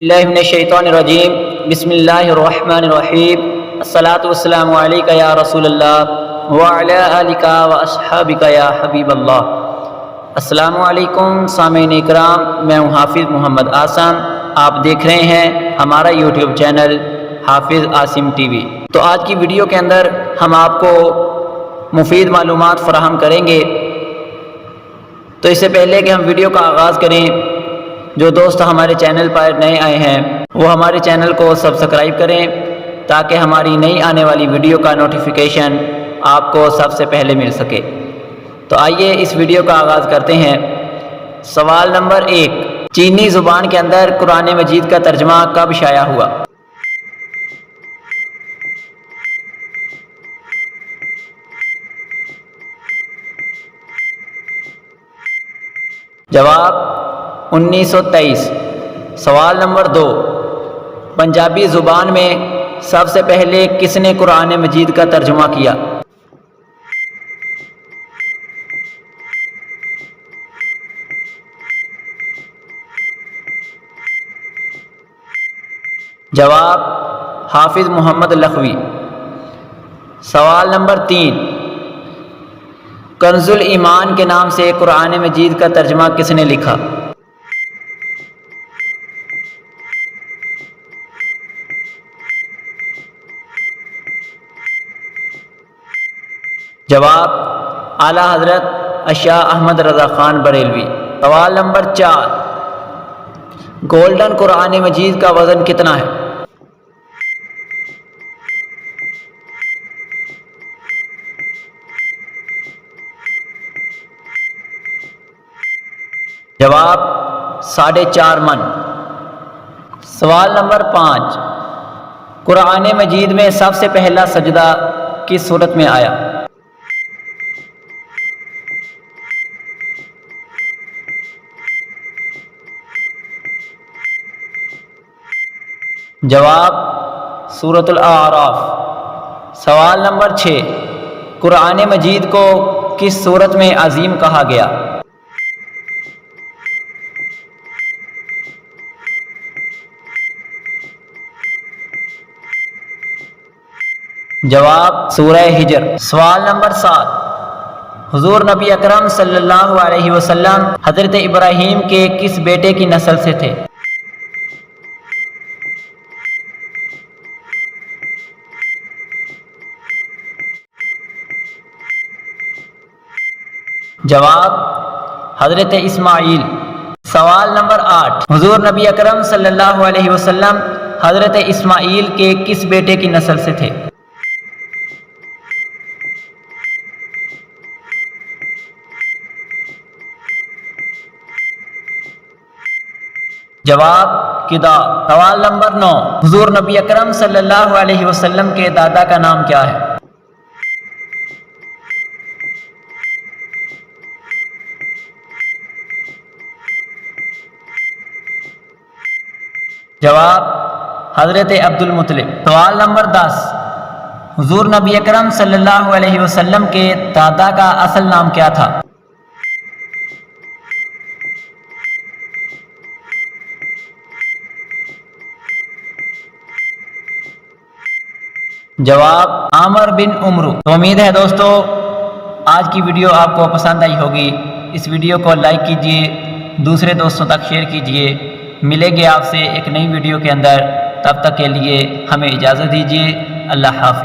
बिस्मिल्लाहिर्रहमानिर्रहीम बिस्मिल्लाहिर्रहमानिर्रहीम अस्सलातु वस्सलामु अलैका या रसूल अल्लाह व अला आलिका व अस्हाबिका या हबीब अल्लाह। अस्सलामु अलैकुम सामीन इकराम, मैं हूँ हाफिज़ मोहम्मद आसिम। आप देख रहे हैं हमारा यूट्यूब चैनल हाफिज़ आसिम टीवी। तो आज की वीडियो के अंदर हम आपको मुफीद मालूमात फ़राहम करेंगे। तो इससे पहले कि हम वीडियो का आगाज़ करें, जो दोस्त हमारे चैनल पर नए आए हैं वो हमारे चैनल को सब्सक्राइब करें ताकि हमारी नई आने वाली वीडियो का नोटिफिकेशन आपको सबसे पहले मिल सके। तो आइए इस वीडियो का आगाज़ करते हैं। सवाल नंबर 1, चीनी ज़ुबान के अंदर कुरान मजीद का तर्जमा कब शाया हुआ? जवाब 1923। सवाल नंबर 2, पंजाबी ज़ुबान में सबसे पहले किसने कुरान मजीद का तर्जुमा किया? जवाब हाफिज़ मोहम्मद लखवी। सवाल नंबर 3, कंजुल ईमान के नाम से कुरान मजीद का तर्जुमा किसने लिखा? जवाब आला हज़रत अशाह अहमद रज़ा ख़ान बरेलवी। सवाल नंबर 4, गोल्डन कुरान मजीद का वज़न कितना है? जवाब 4.5 मन। सवाल नंबर 5, कुरान मजीद में सबसे पहला सजदा किस सूरत में आया? जवाब सूरतुल आराफ। सवाल नंबर 6, कुरान मजीद को किस सूरत में अजीम कहा गया? जवाब सूरह हिजर। सवाल नंबर 7, हुजूर नबी अकरम सल्लल्लाहु अलैहि वसल्लम हज़रत इब्राहीम के किस बेटे की नस्ल से थे? जवाब हज़रत इस्माईल। सवाल नंबर 8, हुजूर नबी अकरम सल्लल्लाहु अलैहि वसल्लम हज़रत इस्माईल के किस बेटे की नस्ल से थे? जवाब किदा। सवाल नंबर 9, हुजूर नबी अकरम सल्लल्लाहु अलैहि वसल्लम के दादा का नाम क्या है? जवाब हज़रत अब्दुल मुत्तलिब। सवाल नंबर 10, हुजूर नबी अकरम सल्लल्लाहु अलैहि वसल्लम के दादा का असल नाम क्या था? जवाब आमर बिन उमरू। तो उम्मीद है दोस्तों आज की वीडियो आपको पसंद आई होगी। इस वीडियो को लाइक कीजिए, दूसरे दोस्तों तक शेयर कीजिए। मिलेंगे आपसे एक नई वीडियो के अंदर, तब तक के लिए हमें इजाज़त दीजिए। अल्लाह हाफ़िज़।